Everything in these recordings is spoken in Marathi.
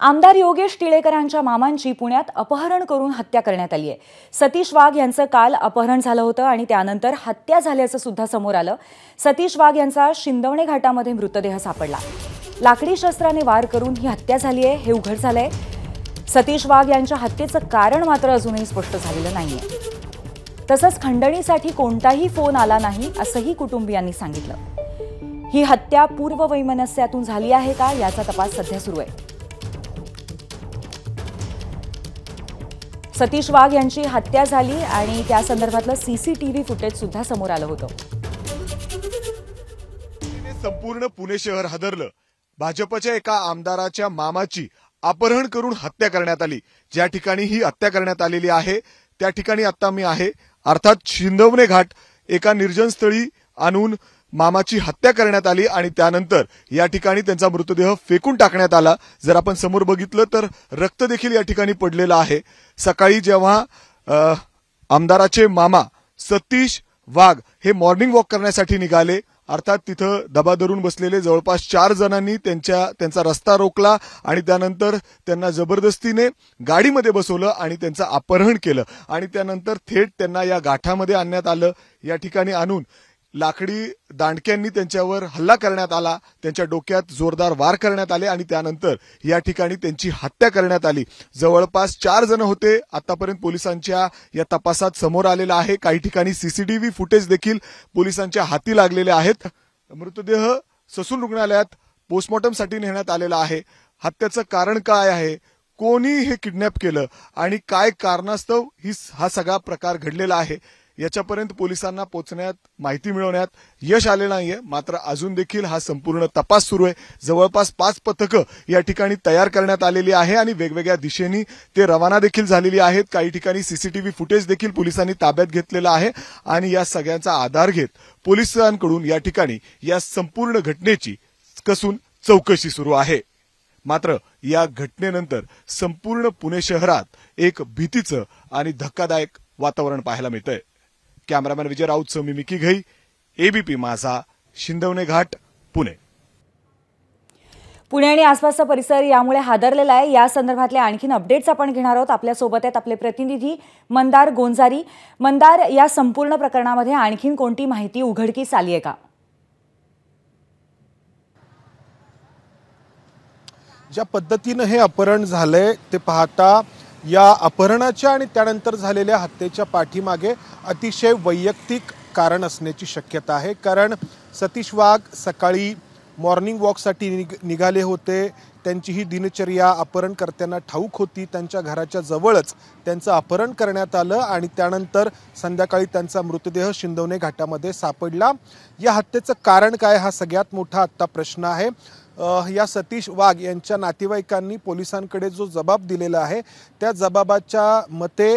आमदार योगेश टिळेकरांच्या मामांची पुण्यात अपहरण करून हत्या करण्यात आली आहे। सतीश वाघ यांचं काल अपहरण झालं होतं आणि त्यानंतर हत्या झाल्याचं सुद्धा समोर आलं। सतीश वाघ यांचा शिंदवणे घाटामध्ये मृतदेह सापडला। लाकडी शस्त्राने वार करून ही हत्या झाली आहे हे उघड झालंय। सतीश वाघ यांच्या हत्येचं कारण मात्र अजूनही स्पष्ट झालेलं नाहीये। तसंच खंडणीसाठी कोणताही फोन आला नाही असंही कुटुंबियांनी सांगितलं। ही हत्या पूर्ववैमनस्यातून झाली आहे का याचा तपास सध्या सुरू आहे। सतीश वाघ यांची हत्या झाली आणि त्या संदर्भातलं सीसीटीव्ही फुटेज सुद्धा समोर आलं होतं। संपूर्ण पुणे शहर हादरलं। भाजपच्या एका आमदाराच्या मामाची अपहरण करून हत्या करण्यात आली। ज्या ठिकाणी ही हत्या करण्यात आलेली आहे त्या ठिकाणी आता मी आहे, अर्थात शिंदवणे घाट एका निर्जन स्थळी आणून मामाची हत्या करण्यात आली आणि त्यानंतर या ठिकाणी त्यांचा मृतदेह फेकून टाकण्यात आला। जर आपण समोर बघितलं तर रक्त देखील या ठिकाणी पडलेलं आहे। सकाळी जेव्हा आमदाराचे मामा सतीश वाघ हे मॉर्निंग वॉक करण्यासाठी निघाले, अर्थात तिथं दबा धरून बसलेले जवळपास 4 जणांनी त्यांचा रस्ता रोखला आणि त्यानंतर त्यांना जबरदस्तीने गाडीमध्ये बसवलं आणि त्यांचं अपहरण केलं आणि त्यानंतर थेट त्यांना या गाठामध्ये आणण्यात आलं। या ठिकाणी आणून लाकडी दांडक्यांनी त्यांच्यावर हल्ला करण्यात आला, त्यांच्या डोक्यात जोरदार वार करण्यात आले आणि त्यानंतर या ठिकाणी त्यांची हत्या करण्यात आली। जवळपास 4 जण होते। आतापर्यंत पोलिसांच्या या तपासात समोर आलेला आहे। काही ठिकाणी सीसीटीव्ही फुटेज देखील पोलिसांच्या हाती लागलेले आहेत। मृतदेह ससून रुग्णालयात पोस्टमॉर्टमसाठी नेण्यात आलेला आहे। हत्येचं कारण काय आहे, कोणी हे किडनॅप केलं आणि काय कारणास्तव हा सगळा प्रकार घडलेला आहे याच्यापर्यंत पोलिसांना पोहोचण्यात, माहिती मिळवण्यात यश आले नाहीये। मात्र अजून देखील हा संपूर्ण तपास सुरू आहे। जवळपास 5 पथकं या ठिकाणी तयार करण्यात आलेली आहे आणि वेगवेगळ्या दिशेने ते रवाना देखील झालेली आहेत। काही ठिकाणी सीसीटीव्ही फुटेज देखील पोलिसांनी ताब्यात घेतलेला आहे आणि या सगळ्यांचा आधार घेत पोलिसांकडून या ठिकाणी या संपूर्ण घटनेची कसून चौकशी सुरू आहे। मात्र या घटनेनंतर संपूर्ण पुणे शहरात एक भीतीचं आणि धक्कादायक वातावरण पाहायला मिळतंय। कॅमेरामॅन विजय राऊतसह मी मिकी घई, एबीपी माझा, शिंदवणे घाट, पुणे। पुणे आणि आसपासचा परिसर यामुळे हादरलेला आहे। या संदर्भातले आणखीन अपडेट्स आपण घेणार आहोत। आपल्या सोबत आहेत आपले प्रतिनिधी मंदार गोंजारी। मंदार, या संपूर्ण प्रकरणामध्ये आणखीन कोणती माहिती उघडकीस आली आहे का? ज्या पद्धतीने हे अपहरण झालंय ते पाहता या अपहरणाच्या आणि त्यानंतर झालेल्या हत्येच्या पाठीमागे अतिशय वैयक्तिक कारण असण्याची शक्यता आहे। कारण सतीश वाघ सकाळी मॉर्निंग वॉकसाठी निघाले होते। त्यांची ही दिनचर्या अपहरणकर्त्यांना ठाऊक होती। त्यांच्या घराच्या जवळच त्यांचं अपहरण करण्यात आलं आणि त्यानंतर संध्याकाळी त्यांचा मृतदेह शिंदवणे घाटामध्ये सापडला। या हत्येचं कारण काय हा सगळ्यात मोठा आत्ता प्रश्न आहे। या सतीश वाघ यांच्या नातेवाईकांनी पोलिसांकडे जो जबाब दिलेला आहे त्या जबाबाच्या मते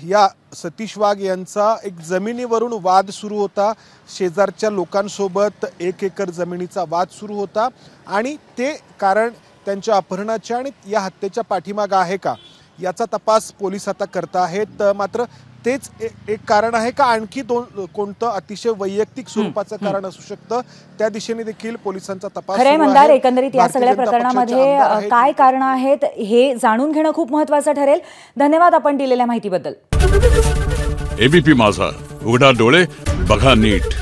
या सतीश वाघ यांचा एक जमिनीवरून वाद सुरू होता। शेजारच्या लोकांसोबत 1 एकर जमिनीचा वाद सुरू होता आणि ते कारण त्यांच्या अपहरणाच्या आणि या हत्येच्या पाठीमागे आहे का याचा तपास पोलीस आता करत आहेत। मात्र तेच एक कारण आहे का आणखी कोणतं अतिशय वैयक्तिक स्वरूपाचं कारण असू शकतं त्या दिशेने देखील पोलिसांचा तपास खरंय मंदार, एकंदरीत या सगळ्या प्रकरणामध्ये काय कारण आहेत हे जाणून घेणं खूप महत्त्वाचं ठरेल। धन्यवाद आपण दिलेल्या माहितीबद्दल। एबीपी माझा, उघडा डोळे बघा नीट।